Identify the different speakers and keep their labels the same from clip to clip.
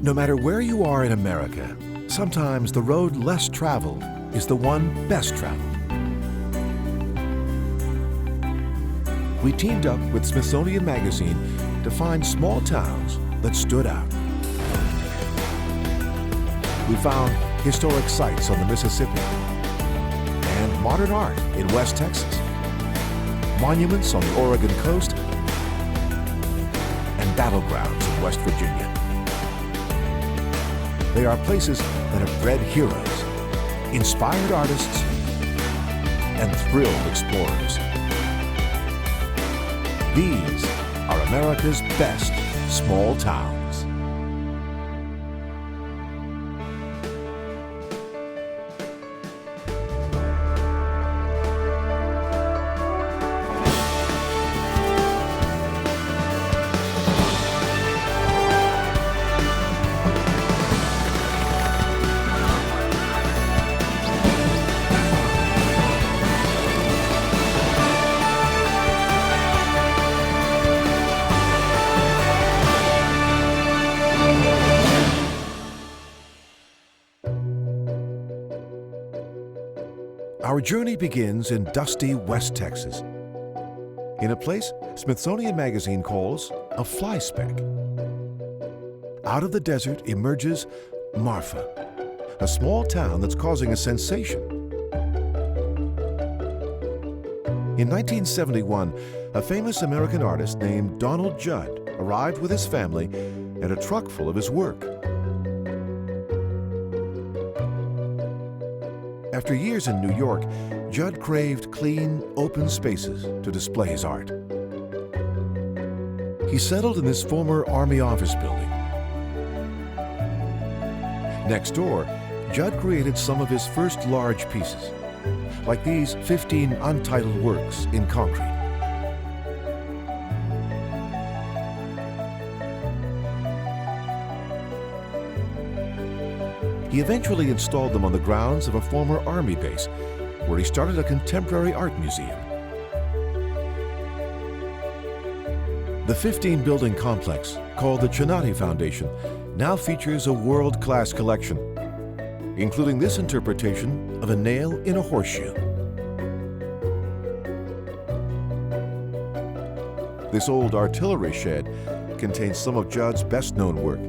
Speaker 1: No matter where you are in America, sometimes the road less traveled is the one best traveled. We teamed up with Smithsonian Magazine to find small towns that stood out. We found historic sites on the Mississippi and modern art in West Texas, monuments on the Oregon coast, and battlegrounds in West Virginia. They are places that have bred heroes, inspired artists, and thrilled explorers. These are America's best small towns. Our journey begins in dusty West Texas, in a place Smithsonian Magazine calls a fly speck. Out of the desert emerges Marfa, a small town that's causing a sensation. In 1971, a famous American artist named Donald Judd arrived with his family and a truck full of his work. After years in New York, Judd craved clean, open spaces to display his art. He settled in this former Army office building. Next door, Judd created some of his first large pieces, like these 15 untitled works in concrete. He eventually installed them on the grounds of a former Army base, where he started a contemporary art museum. The 15-building complex, called the Chinati Foundation, now features a world-class collection, including this interpretation of a nail in a horseshoe. This old artillery shed contains some of Judd's best-known work.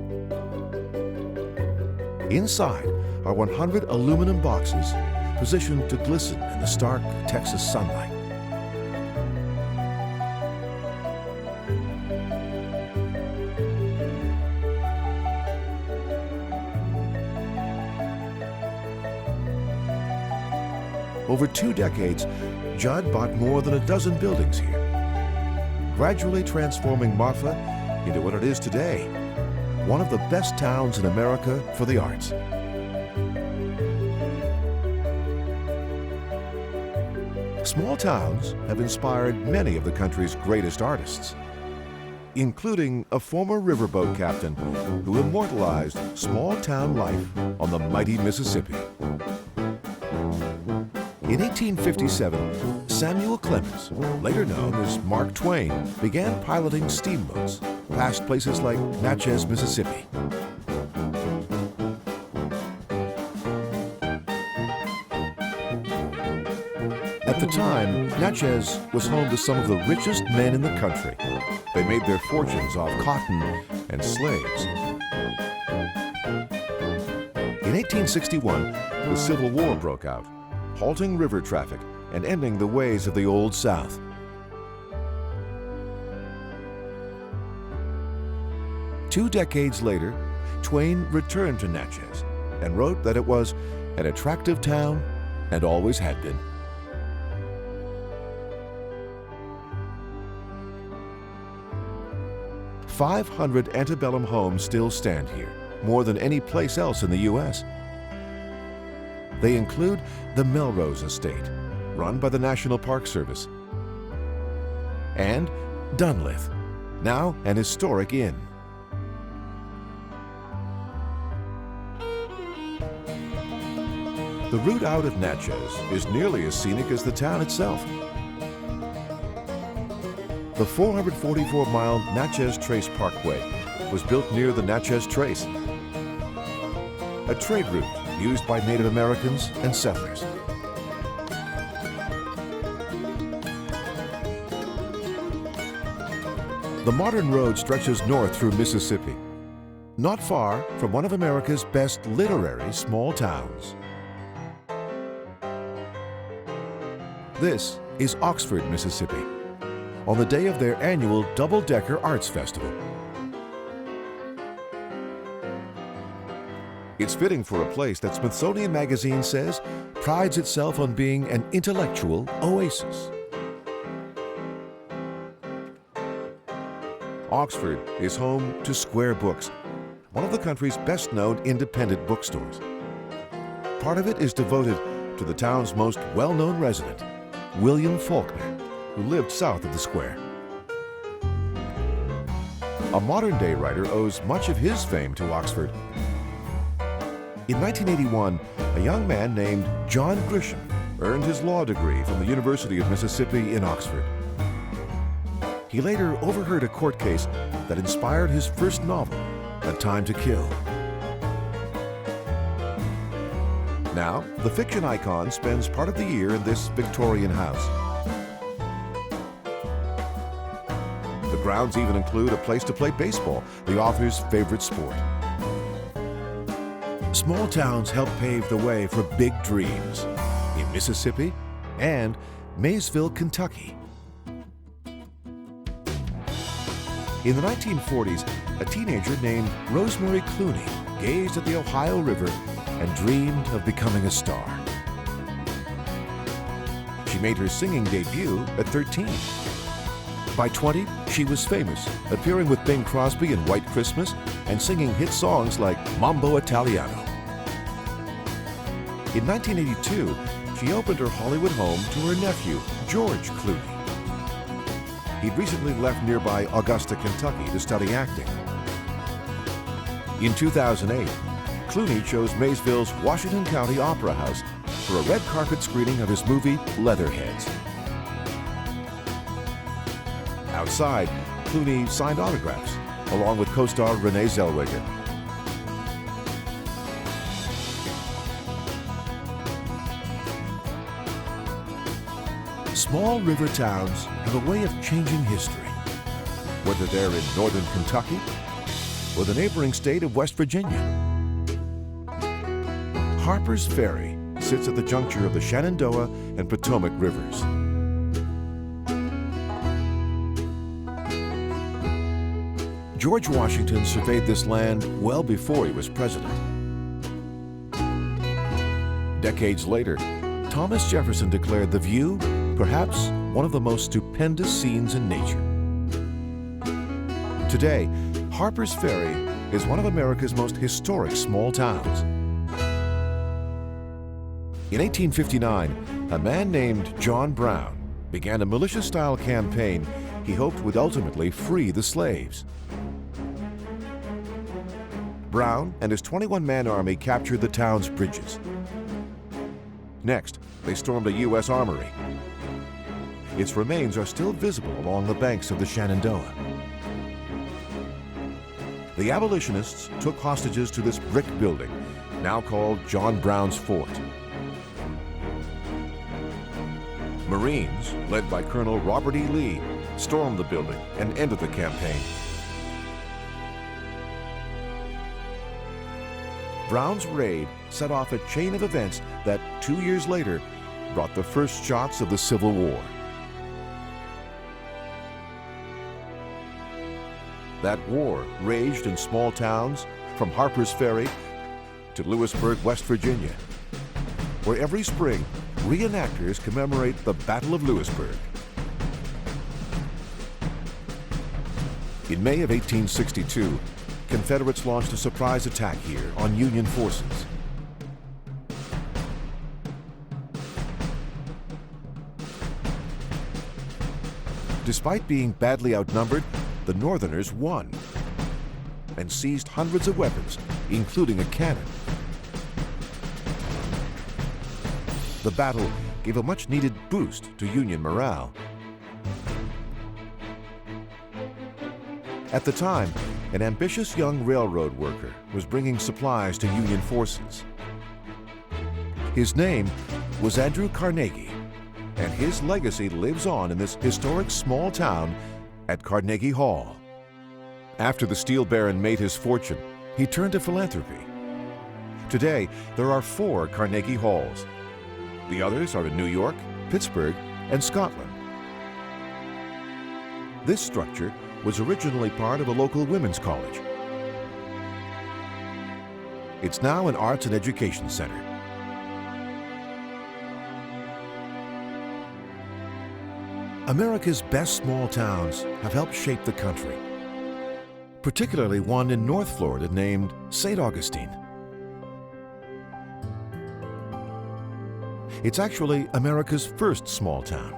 Speaker 1: Inside are 100 aluminum boxes positioned to glisten in the stark Texas sunlight. Over 2 decades, Judd bought more than a dozen buildings here, gradually transforming Marfa into what it is today, one of the best towns in America for the arts. Small towns have inspired many of the country's greatest artists, including a former riverboat captain who immortalized small-town life on the mighty Mississippi. In 1857, Samuel Clemens, later known as Mark Twain, began piloting steamboats past places like Natchez, Mississippi. At the time, Natchez was home to some of the richest men in the country. They made their fortunes off cotton and slaves. In 1861, the Civil War broke out, halting river traffic and ending the ways of the Old South. Two decades later, Twain returned to Natchez and wrote that it was an attractive town and always had been. "500 antebellum homes still stand here, more than any place else in the U.S. They include the Melrose Estate, run by the National Park Service, and Dunlith, now an historic inn. The route out of Natchez is nearly as scenic as the town itself. The 444-mile Natchez Trace Parkway was built near the Natchez Trace a trade route used by Native Americans and settlers. The modern road stretches north through Mississippi, not far from one of America's best literary small towns. This is Oxford, Mississippi, on the day of their annual double-decker arts festival. It's fitting for a place that Smithsonian Magazine says prides itself on being an intellectual oasis. Oxford is home to Square Books, one of the country's best-known independent bookstores. Part of it is devoted to the town's most well-known resident, William Faulkner, who lived south of the square. A modern-day writer owes much of his fame to Oxford. In 1981, a young man named John Grisham earned his law degree from the University of Mississippi in Oxford. He later overheard a court case that inspired his first novel, A Time to Kill. Now, the fiction icon spends part of the year in this Victorian house. The grounds even include a place to play baseball, the author's favorite sport. Small towns help pave the way for big dreams in Mississippi and Maysville, Kentucky. In the 1940s, a teenager named Rosemary Clooney gazed at the Ohio River and dreamed of becoming a star. She made her singing debut at 13. By 20, she was famous, appearing with Bing Crosby in White Christmas and singing hit songs like Mambo Italiano. In 1982, she opened her Hollywood home to her nephew, George Clooney. He'd recently left nearby Augusta, Kentucky to study acting. In 2008, Clooney chose Maysville's Washington County Opera House for a red carpet screening of his movie Leatherheads. Outside, Clooney signed autographs, along with co-star Renee Zellweger. Small river towns have a way of changing history, whether they're in northern Kentucky or the neighboring state of West Virginia. Harper's Ferry sits at the juncture of the Shenandoah and Potomac rivers. George Washington surveyed this land well before he was president. Decades later, Thomas Jefferson declared the view perhaps one of the most stupendous scenes in nature. Today, Harper's Ferry is one of America's most historic small towns. In 1859, a man named John Brown began a militia-style campaign he hoped would ultimately free the slaves. Brown and his 21-man army captured the town's bridges. Next, they stormed a U.S. armory. Its remains are still visible along the banks of the Shenandoah. The abolitionists took hostages to this brick building, now called John Brown's Fort. Marines, led by Colonel Robert E. Lee, stormed the building and ended the campaign. Brown's raid set off a chain of events that 2 years later brought the first shots of the Civil War. That war raged in small towns from Harper's Ferry to Lewisburg, West Virginia, where every spring reenactors commemorate the Battle of Lewisburg. In May of 1862, Confederates launched a surprise attack here on Union forces. Despite being badly outnumbered, the Northerners won and seized hundreds of weapons, including a cannon. The battle gave a much-needed boost to Union morale. At the time, an ambitious young railroad worker was bringing supplies to Union forces. His name was Andrew Carnegie, and his legacy lives on in this historic small town at Carnegie Hall. After the steel baron made his fortune, he turned to philanthropy. Today, there are 4 Carnegie Halls. The others are in New York, Pittsburgh, and Scotland. This structure was originally part of a local women's college. It's now an arts and education center. America's best small towns have helped shape the country, particularly one in North Florida named St. Augustine. It's actually America's first small town.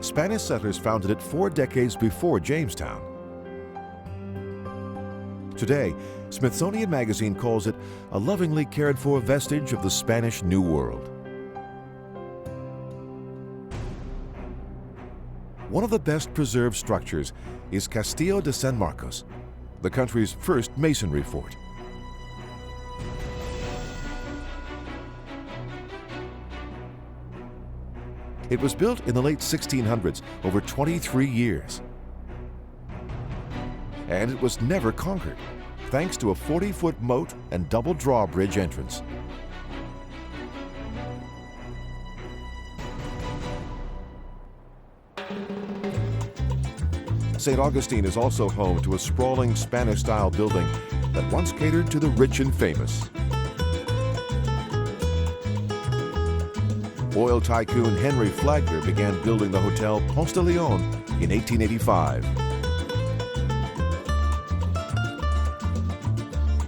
Speaker 1: Spanish settlers founded it 4 decades before Jamestown. Today, Smithsonian Magazine calls it a lovingly cared-for vestige of the Spanish New World. One of the best preserved structures is Castillo de San Marcos, the country's first masonry fort. It was built in the late 1600s, over 23 years. And it was never conquered, thanks to a 40-foot moat and double drawbridge entrance. St. Augustine is also home to a sprawling Spanish-style building that once catered to the rich and famous. Oil tycoon Henry Flagler began building the Hotel Ponce de Leon in 1885.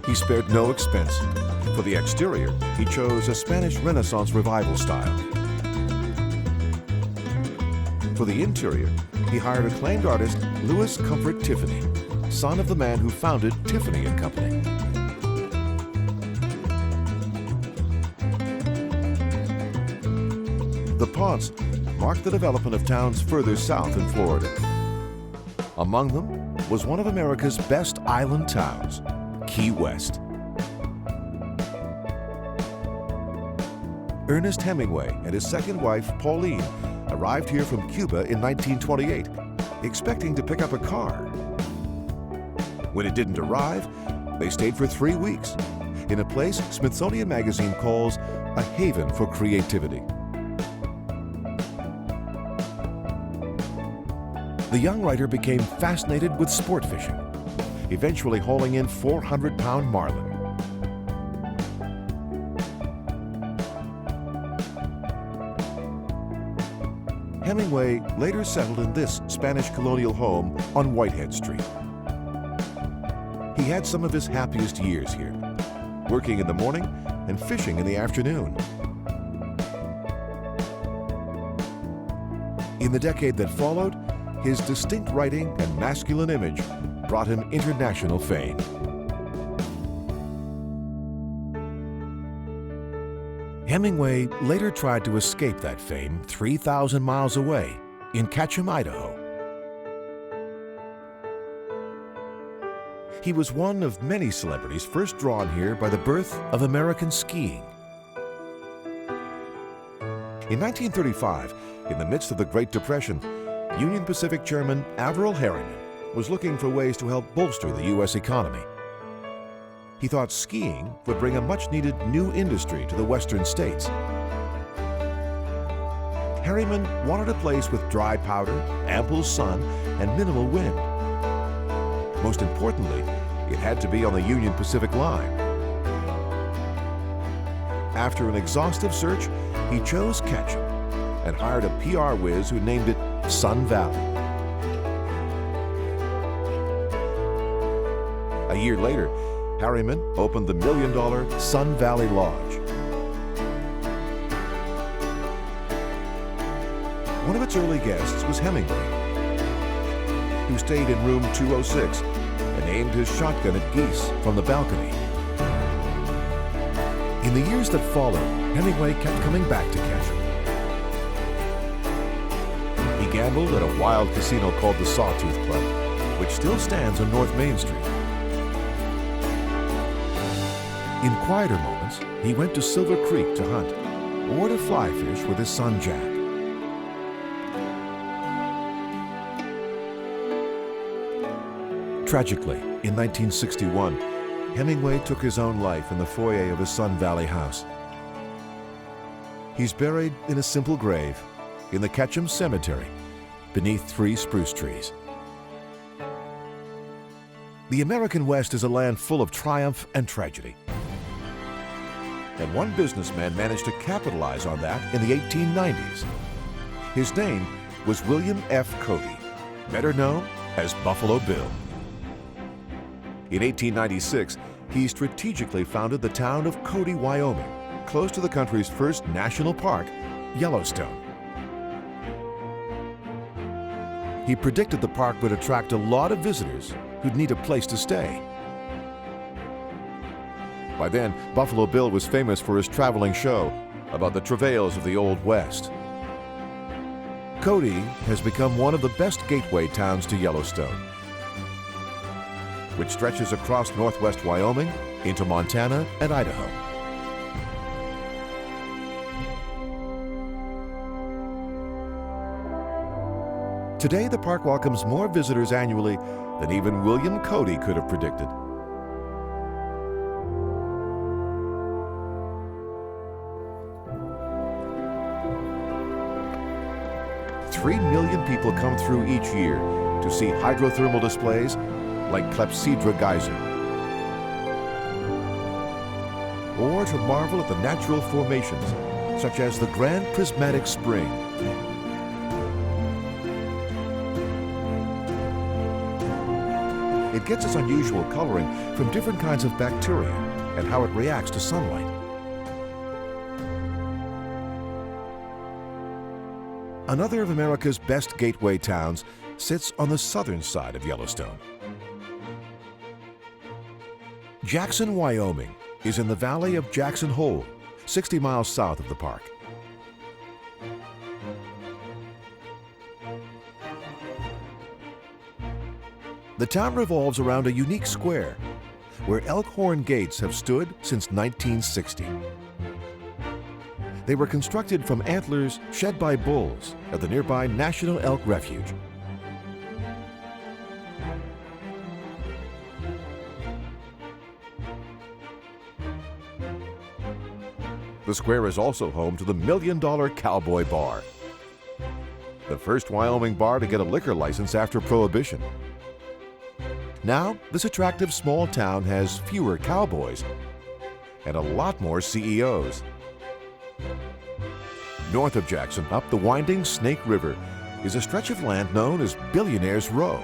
Speaker 1: He spared no expense. For the exterior, he chose a Spanish Renaissance revival style. For the interior, he hired acclaimed artist Louis Comfort Tiffany, son of the man who founded Tiffany & Company. The Ponce marked the development of towns further south in Florida. Among them was one of America's best island towns, Key West. Ernest Hemingway and his second wife, Pauline, arrived here from Cuba in 1928, expecting to pick up a car. When it didn't arrive, they stayed for 3 weeks in a place Smithsonian Magazine calls a haven for creativity. The young writer became fascinated with sport fishing, eventually hauling in 400-pound marlin. Hemingway later settled in this Spanish colonial home on Whitehead Street. He had some of his happiest years here, working in the morning and fishing in the afternoon. In the decade that followed, his distinct writing and masculine image brought him international fame. Hemingway later tried to escape that fame 3,000 miles away in Ketchum, Idaho. He was one of many celebrities first drawn here by the birth of American skiing. In 1935, in the midst of the Great Depression, Union Pacific Chairman Averell Harriman was looking for ways to help bolster the U.S. economy. He thought skiing would bring a much-needed new industry to the western states. Harriman wanted a place with dry powder, ample sun, and minimal wind. Most importantly, it had to be on the Union Pacific Line. After an exhaustive search, he chose Ketchum and hired a PR whiz who named it Sun Valley. A year later, Harriman opened the $1 million Sun Valley Lodge. One of its early guests was Hemingway, who stayed in room 206 and aimed his shotgun at geese from the balcony. In the years that followed, Hemingway kept coming back to Ketchum. He gambled at a wild casino called the Sawtooth Club, which still stands on North Main Street. In quieter moments, he went to Silver Creek to hunt or to fly fish with his son Jack. Tragically, in 1961, Hemingway took his own life in the foyer of his Sun Valley house. He's buried in a simple grave in the Ketchum Cemetery beneath 3 spruce trees. The American West is a land full of triumph and tragedy. And one businessman managed to capitalize on that in the 1890s. His name was William F. Cody, better known as Buffalo Bill. In 1896, he strategically founded the town of Cody, Wyoming, close to the country's first national park, Yellowstone. He predicted the park would attract a lot of visitors who'd need a place to stay. By then, Buffalo Bill was famous for his traveling show about the travails of the Old West. Cody has become one of the best gateway towns to Yellowstone, which stretches across northwest Wyoming into Montana and Idaho. Today, the park welcomes more visitors annually than even William Cody could have predicted. Three million people come through each year to see hydrothermal displays like Clepsydra Geyser, or to marvel at the natural formations such as the Grand Prismatic Spring. It gets its unusual coloring from different kinds of bacteria and how it reacts to sunlight. Another of America's best gateway towns sits on the southern side of Yellowstone. Jackson, Wyoming is in the valley of Jackson Hole, 60 miles south of the park. The town revolves around a unique square where Elkhorn gates have stood since 1960. They were constructed from antlers shed by bulls at the nearby National Elk Refuge. The square is also home to the $1 Million Cowboy Bar, the first Wyoming bar to get a liquor license after Prohibition. Now, this attractive small town has fewer cowboys and a lot more CEOs. North of Jackson, up the winding Snake River, is a stretch of land known as Billionaire's Row.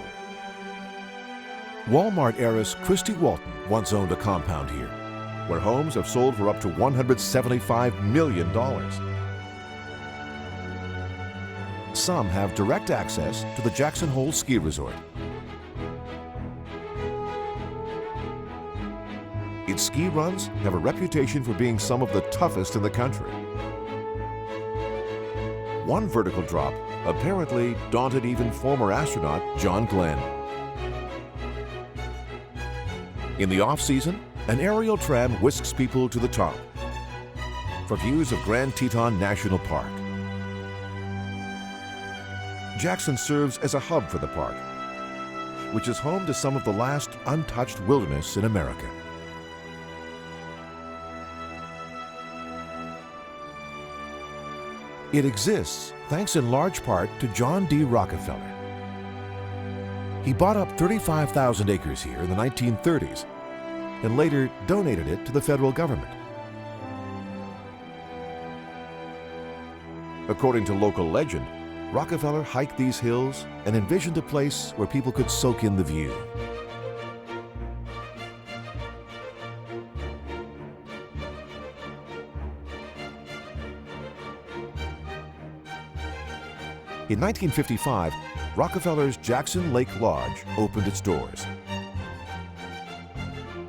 Speaker 1: Walmart heiress Christy Walton once owned a compound here, where homes have sold for up to $175 million. Some have direct access to the Jackson Hole Ski Resort. Its ski runs have a reputation for being some of the toughest in the country. One vertical drop apparently daunted even former astronaut John Glenn. In the off-season, an aerial tram whisks people to the top for views of Grand Teton National Park. Jackson serves as a hub for the park, which is home to some of the last untouched wilderness in America. It exists thanks in large part to John D. Rockefeller. He bought up 35,000 acres here in the 1930s and later donated it to the federal government. According to local legend, Rockefeller hiked these hills and envisioned a place where people could soak in the view. In 1955, Rockefeller's Jackson Lake Lodge opened its doors.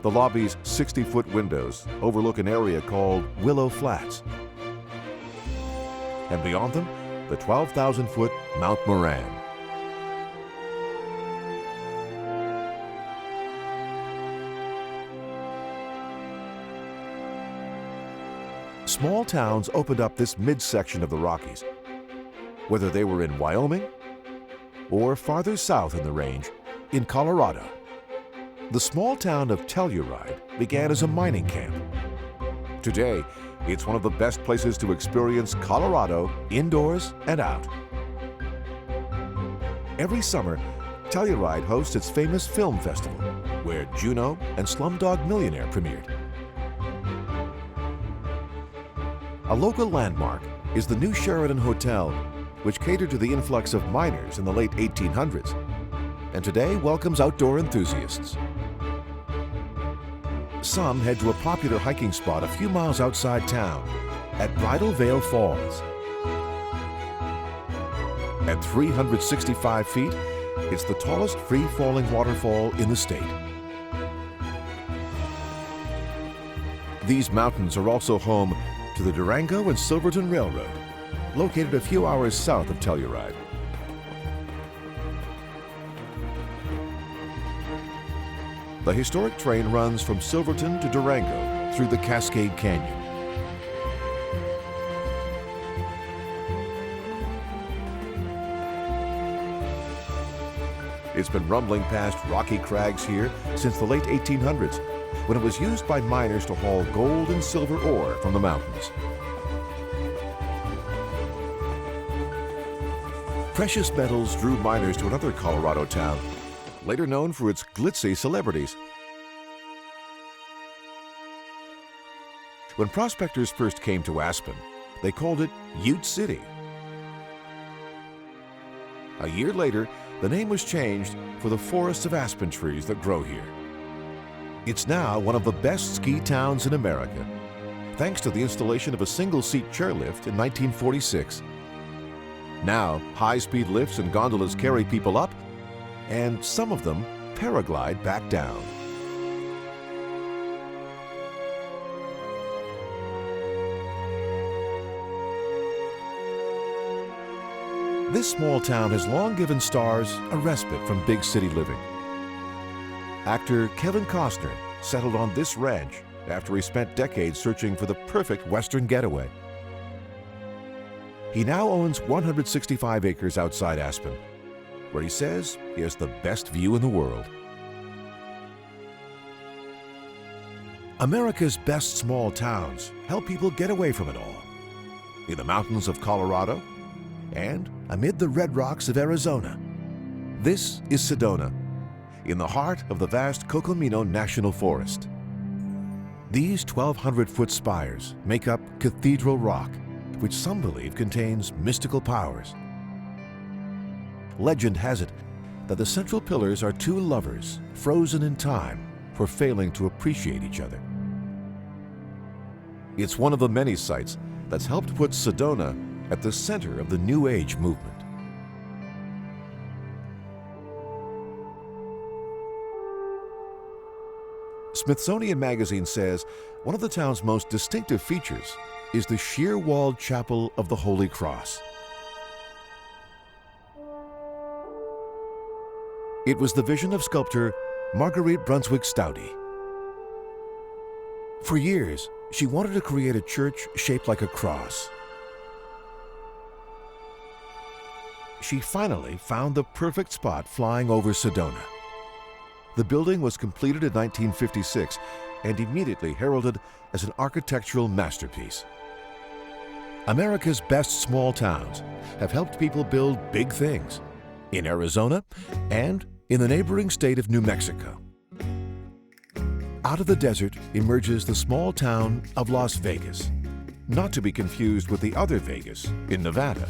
Speaker 1: The lobby's 60-foot windows overlook an area called Willow Flats. And beyond them, the 12,000-foot Mount Moran. small towns opened up this midsection of the Rockies. Whether they were in Wyoming or farther south in the range, in Colorado. The small town of Telluride began as a mining camp. Today, it's one of the best places to experience Colorado indoors and out. Every summer, Telluride hosts its famous film festival, where Juno and Slumdog Millionaire premiered. A local landmark is the new Sheraton Hotel, which catered to the influx of miners in the late 1800s, and today welcomes outdoor enthusiasts. Some head to a popular hiking spot a few miles outside town at Bridal Veil Falls. At 365 feet, it's the tallest free-falling waterfall in the state. These mountains are also home to the Durango and Silverton Railroad, located a few hours south of Telluride. The historic train runs from Silverton to Durango through the Cascade Canyon. It's been rumbling past rocky crags here since the late 1800s, when it was used by miners to haul gold and silver ore from the mountains. Precious metals drew miners to another Colorado town, later known for its glitzy celebrities. When prospectors first came to Aspen, they called it Ute City. A year later, the name was changed for the forests of aspen trees that grow here. It's now one of the best ski towns in America, thanks to the installation of a single-seat chairlift in 1946. Now, high-speed lifts and gondolas carry people up, and some of them paraglide back down. This small town has long given stars a respite from big city living. Actor Kevin Costner settled on this ranch after he spent decades searching for the perfect Western getaway. He now owns 165 acres outside Aspen, where he says he has the best view in the world. America's best small towns help people get away from it all. In the mountains of Colorado and amid the red rocks of Arizona. This is Sedona, in the heart of the vast Cocomino National Forest. These 1,200-foot spires make up Cathedral Rock, which some believe contains mystical powers. Legend has it that the central pillars are two lovers frozen in time for failing to appreciate each other. It's one of the many sites that's helped put Sedona at the center of the New Age movement. Smithsonian Magazine says one of the town's most distinctive features is the sheer-walled Chapel of the Holy Cross. It was the vision of sculptor Marguerite Brunswick Stoudy. For years, she wanted to create a church shaped like a cross. She finally found the perfect spot flying over Sedona. The building was completed in 1956 and immediately heralded as an architectural masterpiece. America's best small towns have helped people build big things in Arizona and in the neighboring state of New Mexico. Out of the desert emerges the small town of Las Vegas, not to be confused with the other Vegas in Nevada.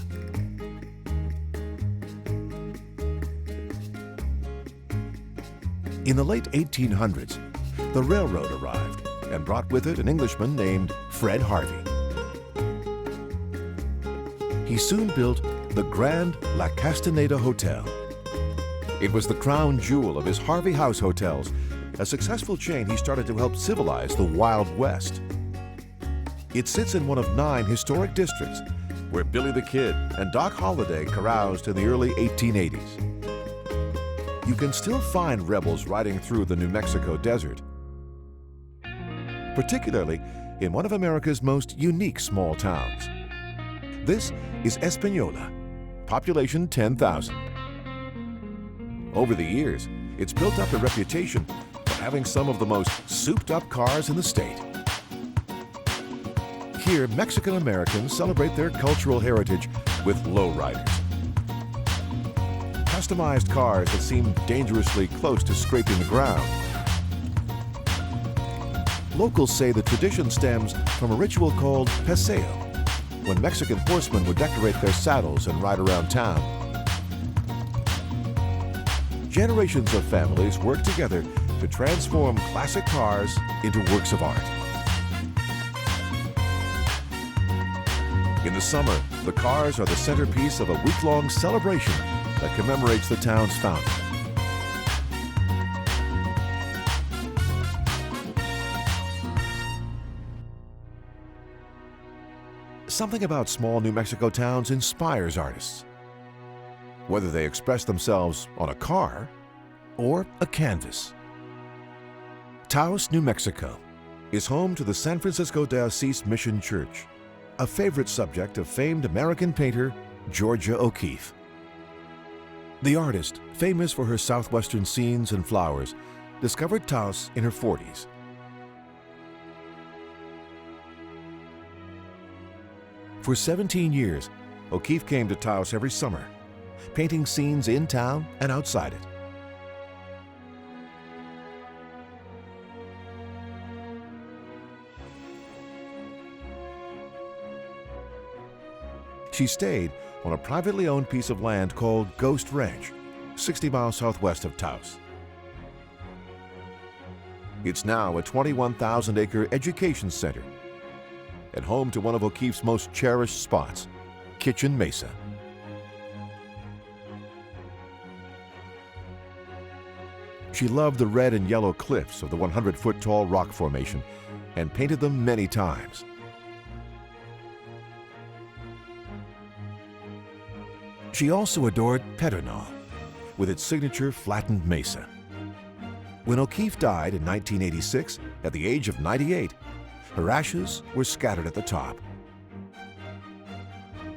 Speaker 1: In the late 1800s, the railroad arrived and brought with it an Englishman named Fred Harvey. He soon built the Grand La Castaneda Hotel. It was the crown jewel of his Harvey House hotels, a successful chain he started to help civilize the Wild West. It sits in one of 9 historic districts where Billy the Kid and Doc Holliday caroused in the early 1880s. You can still find rebels riding through the New Mexico desert. Particularly in one of America's most unique small towns. This is Espanola, population 10,000. Over the years, it's built up a reputation for having some of the most souped-up cars in the state. Here, Mexican Americans celebrate their cultural heritage with lowriders. Customized cars that seem dangerously close to scraping the ground. Locals say the tradition stems from a ritual called paseo, when Mexican horsemen would decorate their saddles and ride around town. Generations of families work together to transform classic cars into works of art. In the summer, the cars are the centerpiece of a week-long celebration that commemorates the town's founding. Something about small New Mexico towns inspires artists, whether they express themselves on a car or a canvas. Taos, New Mexico is home to the San Francisco de Assis Mission Church, a favorite subject of famed American painter Georgia O'Keeffe. The artist, famous for her southwestern scenes and flowers, discovered Taos in her 40s. For 17 years, O'Keeffe came to Taos every summer, painting scenes in town and outside it. She stayed on a privately owned piece of land called Ghost Ranch, 60 miles southwest of Taos. It's now a 21,000-acre education center and home to one of O'Keeffe's most cherished spots, Kitchen Mesa. She loved the red and yellow cliffs of the 100-foot-tall rock formation and painted them many times. She also adored Pedernal, with its signature flattened mesa. When O'Keeffe died in 1986, at the age of 98, her ashes were scattered at the top.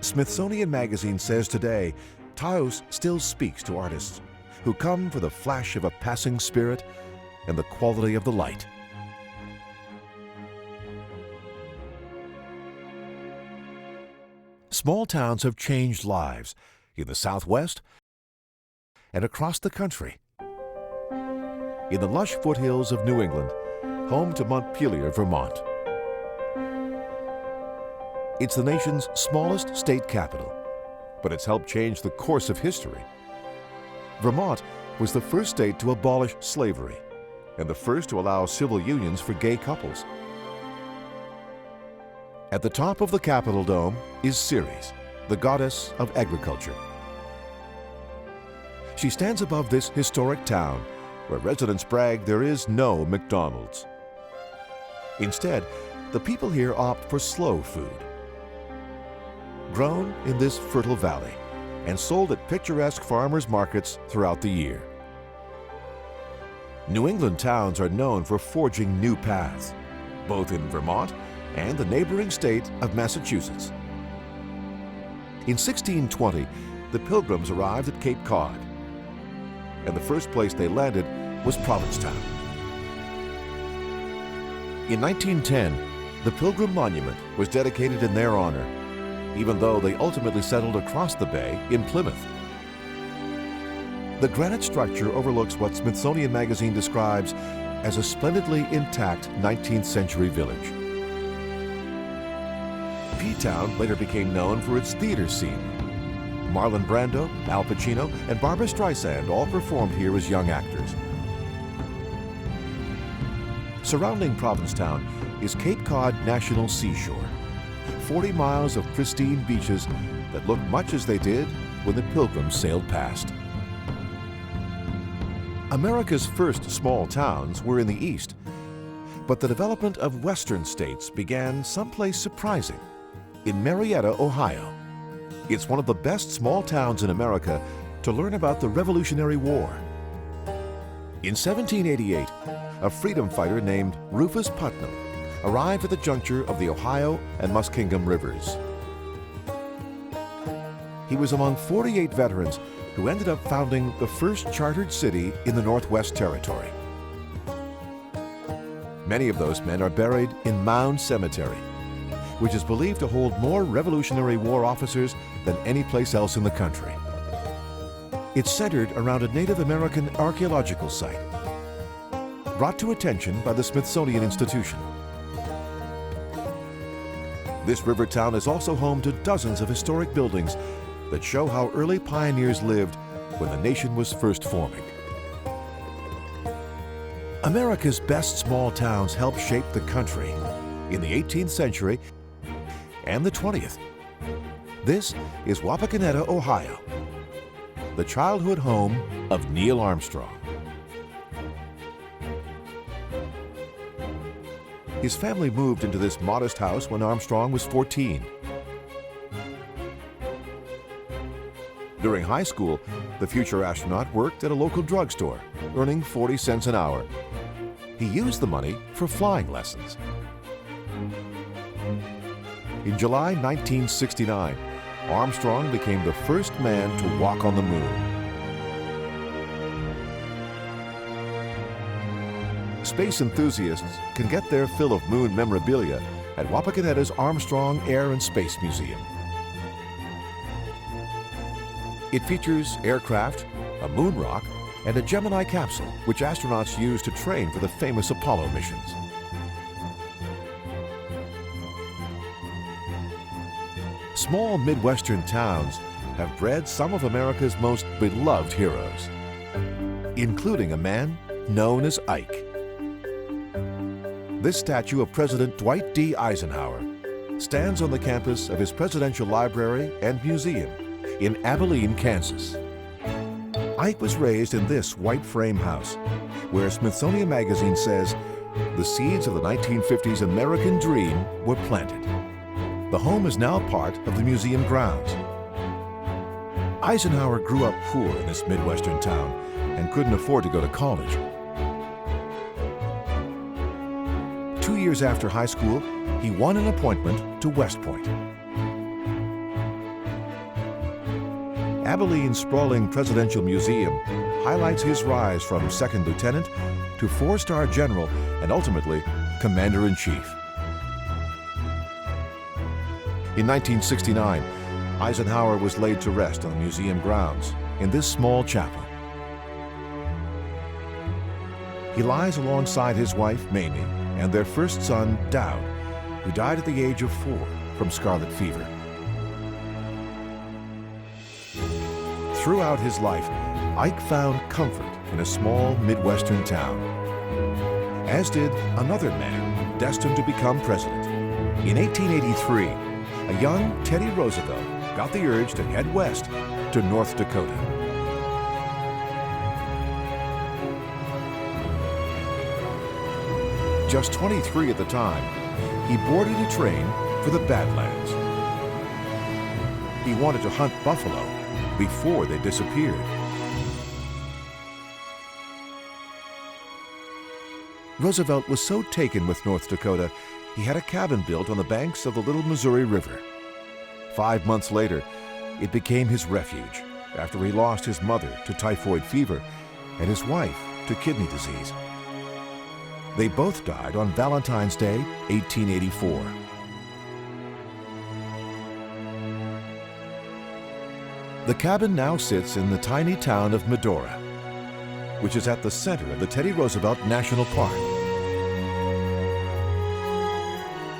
Speaker 1: Smithsonian Magazine says today, Taos still speaks to artists who come for the flash of a passing spirit and the quality of the light. Small towns have changed lives in the Southwest and across the country. In the lush foothills of New England, home to Montpelier, Vermont. It's the nation's smallest state capital, but it's helped change the course of history. Vermont was the first state to abolish slavery and the first to allow civil unions for gay couples. At the top of the Capitol Dome is Ceres, the goddess of agriculture. She stands above this historic town where residents brag there is no McDonald's. Instead, the people here opt for slow food. Grown in this fertile valley and sold at picturesque farmers markets throughout the year. New England towns are known for forging new paths, both in Vermont and the neighboring state of Massachusetts. In 1620, the Pilgrims arrived at Cape Cod, and the first place they landed was Provincetown. In 1910, the Pilgrim Monument was dedicated in their honor, even though they ultimately settled across the bay in Plymouth. The granite structure overlooks what Smithsonian Magazine describes as a splendidly intact 19th century village. P-Town later became known for its theater scene. Marlon Brando, Al Pacino, and Barbra Streisand all performed here as young actors. Surrounding Provincetown is Cape Cod National Seashore, 40 miles of pristine beaches that look much as they did when the Pilgrims sailed past. America's first small towns were in the east, but the development of western states began someplace surprising, in Marietta, Ohio. It's one of the best small towns in America to learn about the Revolutionary War. In 1788, a freedom fighter named Rufus Putnam arrived at the juncture of the Ohio and Muskingum rivers. He was among 48 veterans who ended up founding the first chartered city in the Northwest Territory. Many of those men are buried in Mound Cemetery, which is believed to hold more Revolutionary War officers than any place else in the country. It's centered around a Native American archaeological site, brought to attention by the Smithsonian Institution. This river town is also home to dozens of historic buildings that show how early pioneers lived when the nation was first forming. America's best small towns helped shape the country in the 18th century and the 20th. This is Wapakoneta, Ohio, the childhood home of Neil Armstrong. His family moved into this modest house when Armstrong was 14. During high school, the future astronaut worked at a local drugstore, earning 40 cents an hour. He used the money for flying lessons. In July 1969, Armstrong became the first man to walk on the moon. Space enthusiasts can get their fill of moon memorabilia at Wapakoneta's Armstrong Air and Space Museum. It features aircraft, a moon rock, and a Gemini capsule, which astronauts used to train for the famous Apollo missions. Small Midwestern towns have bred some of America's most beloved heroes, including a man known as Ike. This statue of President Dwight D. Eisenhower stands on the campus of his Presidential Library and Museum in Abilene, Kansas. Ike was raised in this white frame house, where Smithsonian Magazine says the seeds of the 1950s American dream were planted. The home is now part of the museum grounds. Eisenhower grew up poor in this Midwestern town and couldn't afford to go to college. 2 years after high school, he won an appointment to West Point. Abilene's sprawling Presidential Museum highlights his rise from second lieutenant to four-star general and ultimately commander-in-chief. In 1969, Eisenhower was laid to rest on the museum grounds in this small chapel. He lies alongside his wife, Mamie, and their first son, Dowd, who died at the age of 4 from scarlet fever. Throughout his life, Ike found comfort in a small Midwestern town, as did another man destined to become president. In 1883, a young Teddy Roosevelt got the urge to head west to North Dakota. Just 23 at the time, he boarded a train for the Badlands. He wanted to hunt buffalo before they disappeared. Roosevelt was so taken with North Dakota, he had a cabin built on the banks of the Little Missouri River. 5 months later, it became his refuge after he lost his mother to typhoid fever and his wife to kidney disease. They both died on Valentine's Day, 1884. The cabin now sits in the tiny town of Medora, which is at the center of the Teddy Roosevelt National Park.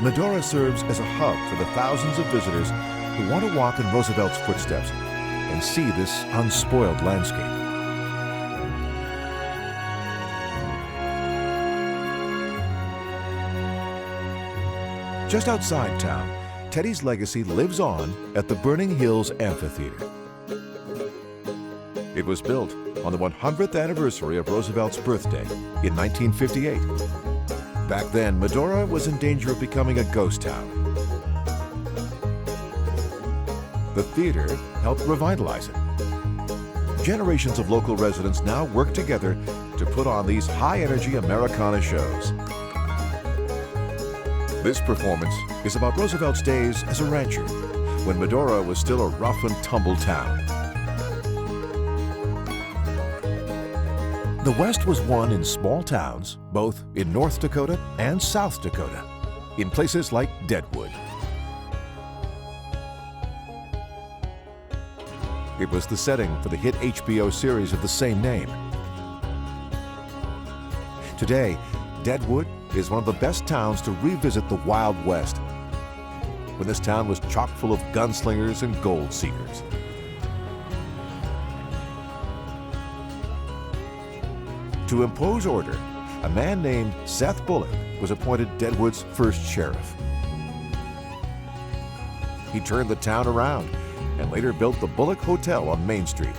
Speaker 1: Medora serves as a hub for the thousands of visitors who want to walk in Roosevelt's footsteps and see this unspoiled landscape. Just outside town, Teddy's legacy lives on at the Burning Hills Amphitheater. It was built on the 100th anniversary of Roosevelt's birthday in 1958. Back then, Medora was in danger of becoming a ghost town. The theater helped revitalize it. Generations of local residents now work together to put on these high-energy Americana shows. This performance is about Roosevelt's days as a rancher, when Medora was still a rough and tumble town. The West was won in small towns, both in North Dakota and South Dakota, in places like Deadwood. It was the setting for the hit HBO series of the same name. Today, Deadwood is one of the best towns to revisit the Wild West, when this town was chock full of gunslingers and gold seekers. To impose order, a man named Seth Bullock was appointed Deadwood's first sheriff. He turned the town around and later built the Bullock Hotel on Main Street,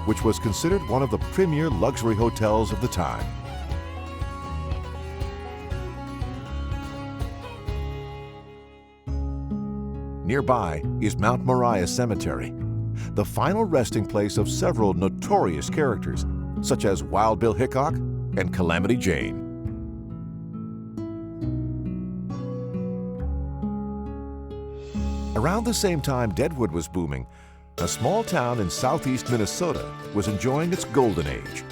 Speaker 1: which was considered one of the premier luxury hotels of the time. Nearby is Mount Moriah Cemetery, the final resting place of several notorious characters, such as Wild Bill Hickok and Calamity Jane. Around the same time Deadwood was booming, a small town in southeast Minnesota was enjoying its golden age.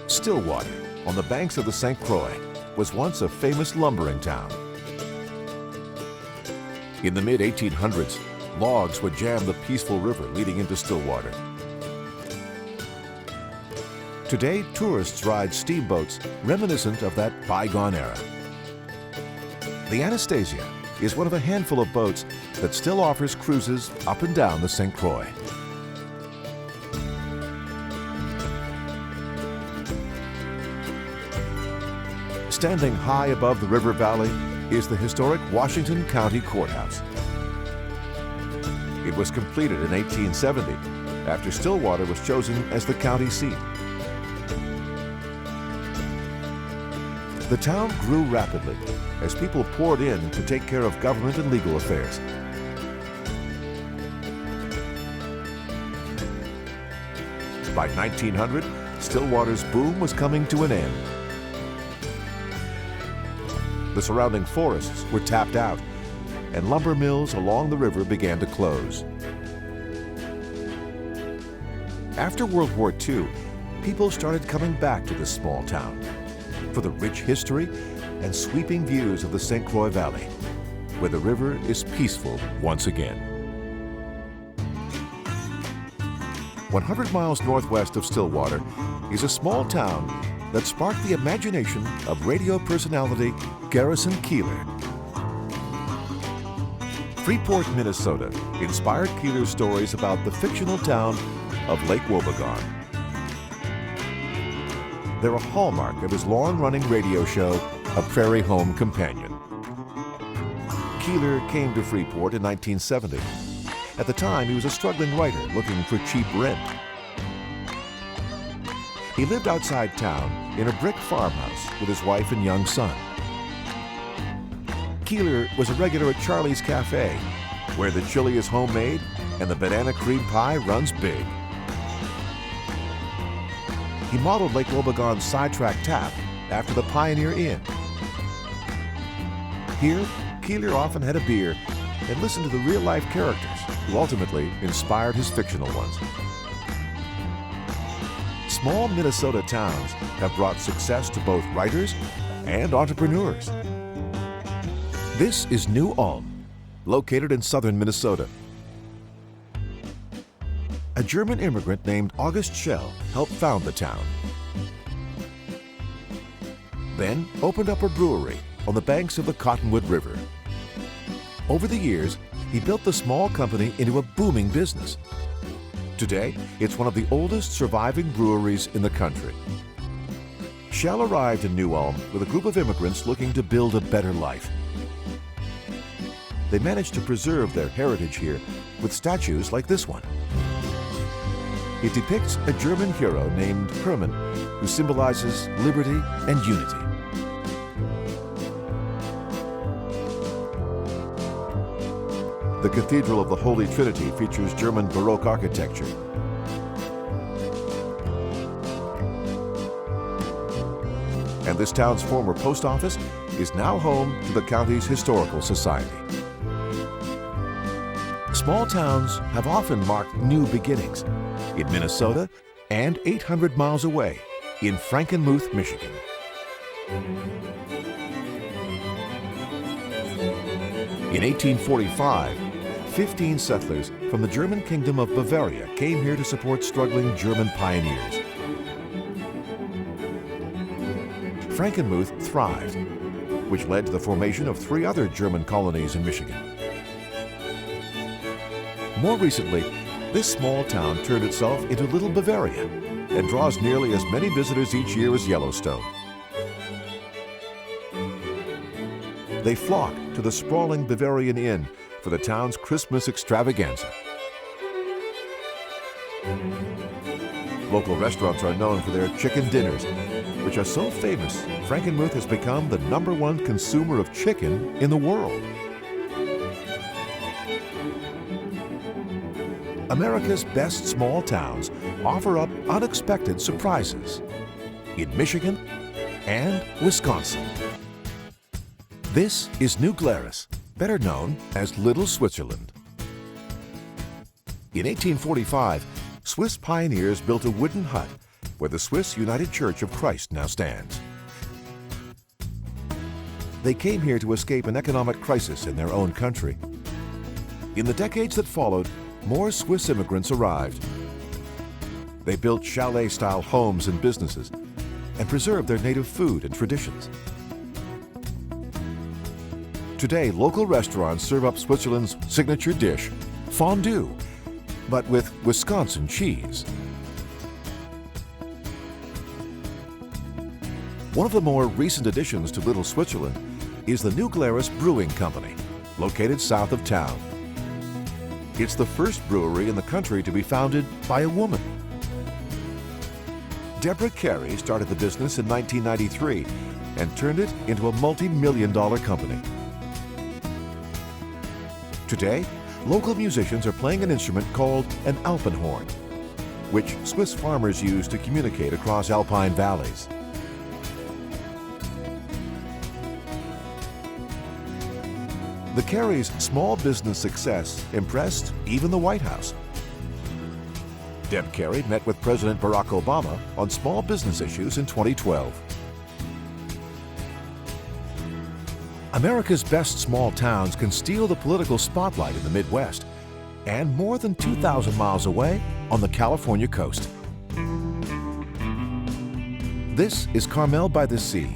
Speaker 1: Stillwater, on the banks of the St. Croix, was once a famous lumbering town. In the mid-1800s, logs would jam the peaceful river leading into Stillwater. Today, tourists ride steamboats reminiscent of that bygone era. The Anastasia is one of a handful of boats that still offers cruises up and down the St. Croix. Standing high above the river valley is the historic Washington County Courthouse. It was completed in 1870 after Stillwater was chosen as the county seat. The town grew rapidly as people poured in to take care of government and legal affairs. By 1900, Stillwater's boom was coming to an end. The surrounding forests were tapped out, and lumber mills along the river began to close. After World War II, people started coming back to this small town for the rich history and sweeping views of the St. Croix Valley, where the river is peaceful once again. 100 miles northwest of Stillwater is a small town that sparked the imagination of radio personality Garrison Keillor. Freeport, Minnesota inspired Keillor's stories about the fictional town of Lake Wobegon. They're a hallmark of his long-running radio show, A Prairie Home Companion. Keillor came to Freeport in 1970. At the time, he was a struggling writer looking for cheap rent. He lived outside town in a brick farmhouse with his wife and young son. Keillor was a regular at Charlie's Cafe, where the chili is homemade and the banana cream pie runs big. He modeled Lake Wobegon's sidetrack tap after the Pioneer Inn. Here, Keillor often had a beer and listened to the real-life characters who ultimately inspired his fictional ones. Small Minnesota towns have brought success to both writers and entrepreneurs. This is New Ulm, located in southern Minnesota. A German immigrant named August Schell helped found the town. Then opened up a brewery on the banks of the Cottonwood River. Over the years, he built the small company into a booming business. Today, it's one of the oldest surviving breweries in the country. Schell arrived in New Ulm with a group of immigrants looking to build a better life. They managed to preserve their heritage here with statues like this one. It depicts a German hero named Hermann, who symbolizes liberty and unity. The Cathedral of the Holy Trinity features German Baroque architecture. and this town's former post office is now home to the county's historical society. Small towns have often marked new beginnings in Minnesota and 800 miles away in Frankenmuth, Michigan. In 1845, 15 settlers from the German kingdom of Bavaria came here to support struggling German pioneers. Frankenmuth thrived, which led to the formation of 3 other German colonies in Michigan. More recently, this small town turned itself into Little Bavaria and draws nearly as many visitors each year as Yellowstone. They flock to the sprawling Bavarian Inn for the town's Christmas extravaganza. Local restaurants are known for their chicken dinners, which are so famous, Frankenmuth has become the #1 consumer of chicken in the world. America's best small towns offer up unexpected surprises in Michigan and Wisconsin. This is New Glarus, better known as Little Switzerland. In 1845, Swiss pioneers built a wooden hut where the Swiss United Church of Christ now stands. They came here to escape an economic crisis in their own country. In the decades that followed, more Swiss immigrants arrived. They built chalet-style homes and businesses and preserved their native food and traditions. Today, local restaurants serve up Switzerland's signature dish, fondue, but with Wisconsin cheese. One of the more recent additions to Little Switzerland is the New Glarus Brewing Company, located south of town. It's the first brewery in the country to be founded by a woman. Deborah Carey started the business in 1993 and turned it into a multi-million-dollar company. Today, local musicians are playing an instrument called an alpenhorn, which Swiss farmers use to communicate across alpine valleys. The Careys' small business success impressed even the White House. Deb Carey met with President Barack Obama on small business issues in 2012. America's best small towns can steal the political spotlight in the Midwest and more than 2,000 miles away on the California coast. This is Carmel by the Sea,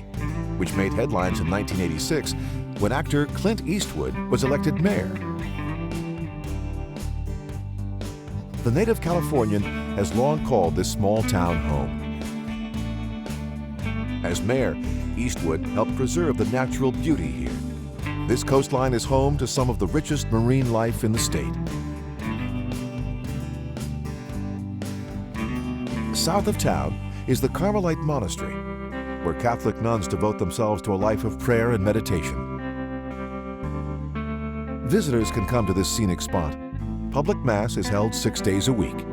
Speaker 1: which made headlines in 1986 when actor Clint Eastwood was elected mayor. The native Californian has long called this small town home. As mayor, Eastwood helped preserve the natural beauty here. This coastline is home to some of the richest marine life in the state. South of town is the Carmelite Monastery, where Catholic nuns devote themselves to a life of prayer and meditation. Visitors can come to this scenic spot. Public Mass is held 6 days a week.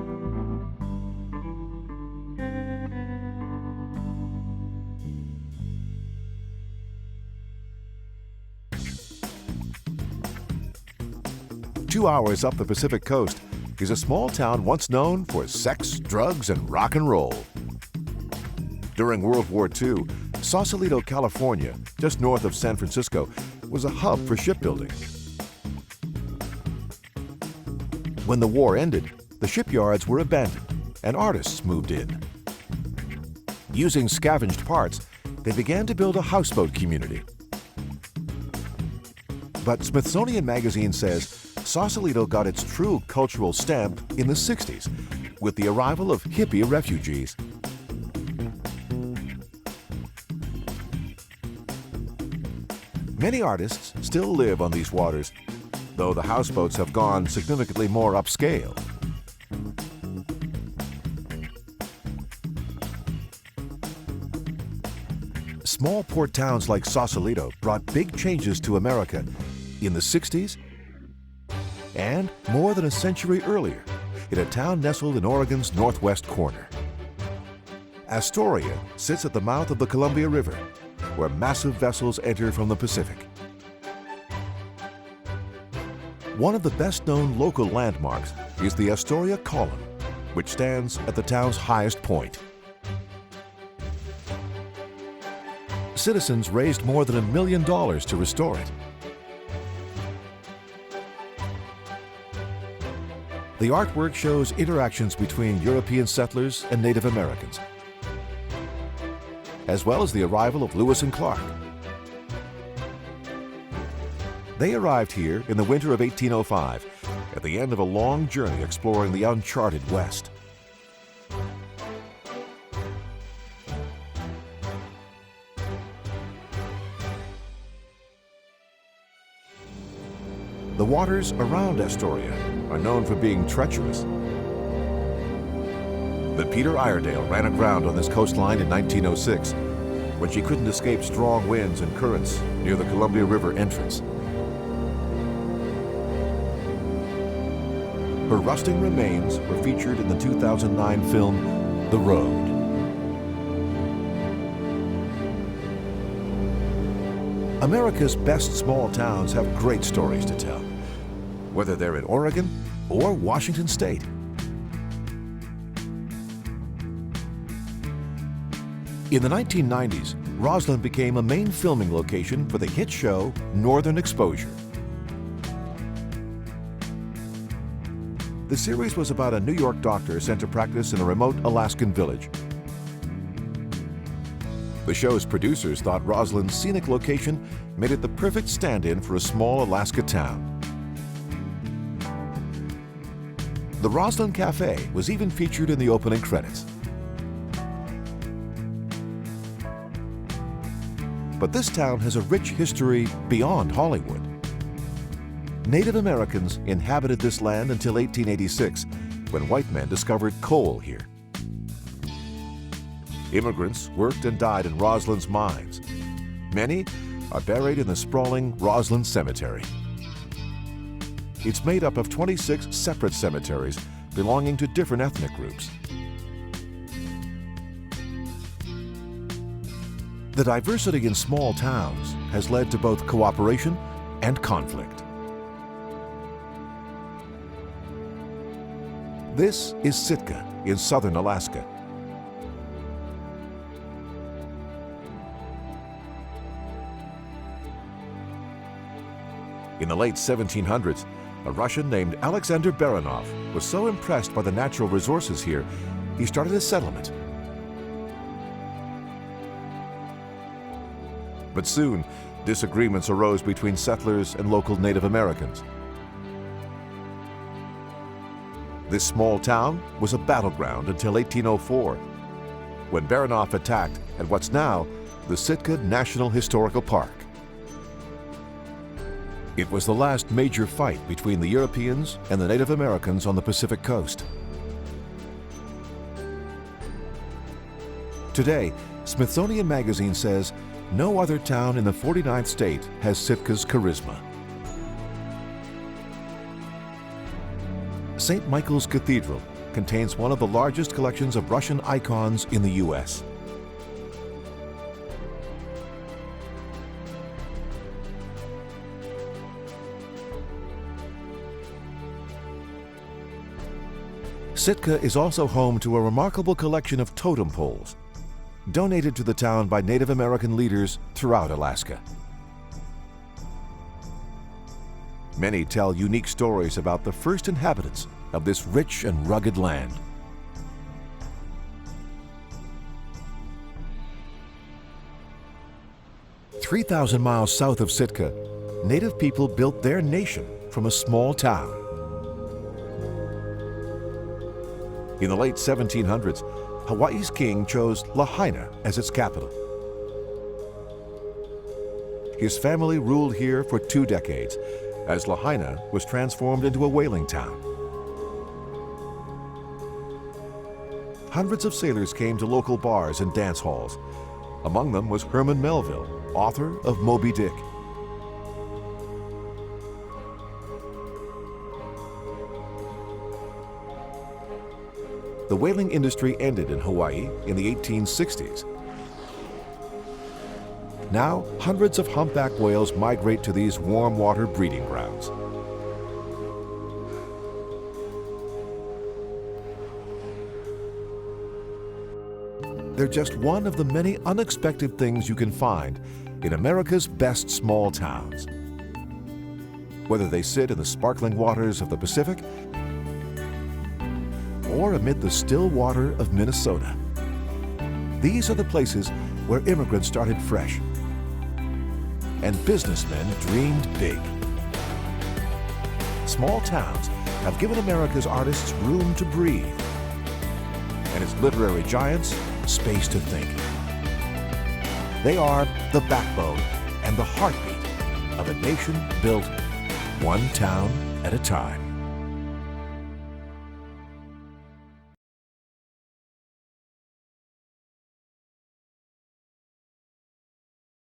Speaker 1: Two hours up the Pacific coast is a small town once known for sex, drugs, and rock and roll. During World War II, Sausalito, California, just north of San Francisco, was a hub for shipbuilding. When the war ended, the shipyards were abandoned and artists moved in. Using scavenged parts, they began to build a houseboat community. But Smithsonian Magazine says Sausalito got its true cultural stamp in the 60s with the arrival of hippie refugees. Many artists still live on these waters, though the houseboats have gone significantly more upscale. Small port towns like Sausalito brought big changes to America in the 60s and more than a century earlier in a town nestled in Oregon's northwest corner. Astoria sits at the mouth of the Columbia River, where massive vessels enter from the Pacific. One of the best-known local landmarks is the Astoria Column, which stands at the town's highest point. Citizens raised more than $1 million to restore it. The artwork shows interactions between European settlers and Native Americans, as well as the arrival of Lewis and Clark. They arrived here in the winter of 1805, at the end of a long journey exploring the uncharted West. The waters around Astoria are known for being treacherous. The Peter Iredale ran aground on this coastline in 1906 when she couldn't escape strong winds and currents near the Columbia River entrance. Her rusting remains were featured in the 2009 film, The Road. America's best small towns have great stories to tell, whether they're in Oregon or Washington State. In the 1990s, Roslyn became a main filming location for the hit show Northern Exposure. The series was about a New York doctor sent to practice in a remote Alaskan village. The show's producers thought Roslyn's scenic location made it the perfect stand-in for a small Alaska town. The Roslyn Cafe was even featured in the opening credits. But this town has a rich history beyond Hollywood. Native Americans inhabited this land until 1886, when white men discovered coal here. Immigrants worked and died in Roslyn's mines. Many are buried in the sprawling Roslyn Cemetery. It's made up of 26 separate cemeteries belonging to different ethnic groups. The diversity in small towns has led to both cooperation and conflict. This is Sitka in southern Alaska. In the late 1700s, a Russian named Alexander Baranov was so impressed by the natural resources here, he started a settlement. But soon, disagreements arose between settlers and local Native Americans. This small town was a battleground until 1804, when Baranov attacked at what's now the Sitka National Historical Park. It was the last major fight between the Europeans and the Native Americans on the Pacific coast. Today, Smithsonian Magazine says no other town in the 49th state has Sitka's charisma. St. Michael's Cathedral contains one of the largest collections of Russian icons in the U.S. Sitka is also home to a remarkable collection of totem poles, donated to the town by Native American leaders throughout Alaska. Many tell unique stories about the first inhabitants of this rich and rugged land. "3,000 miles south of Sitka, Native people built their nation from a small town. In the late 1700s, Hawaii's king chose Lahaina as its capital. His family ruled here for 2 decades, as Lahaina was transformed into a whaling town. Hundreds of sailors came to local bars and dance halls. Among them was Herman Melville, author of Moby Dick. The whaling industry ended in Hawaii in the 1860s. Now, hundreds of humpback whales migrate to these warm water breeding grounds. They're just one of the many unexpected things you can find in America's best small towns. Whether they sit in the sparkling waters of the Pacific or amid the still water of Minnesota, these are the places where immigrants started fresh and businessmen dreamed big. Small towns have given America's artists room to breathe, and its literary giants space to think. They are the backbone and the heartbeat of a nation built one town at a time.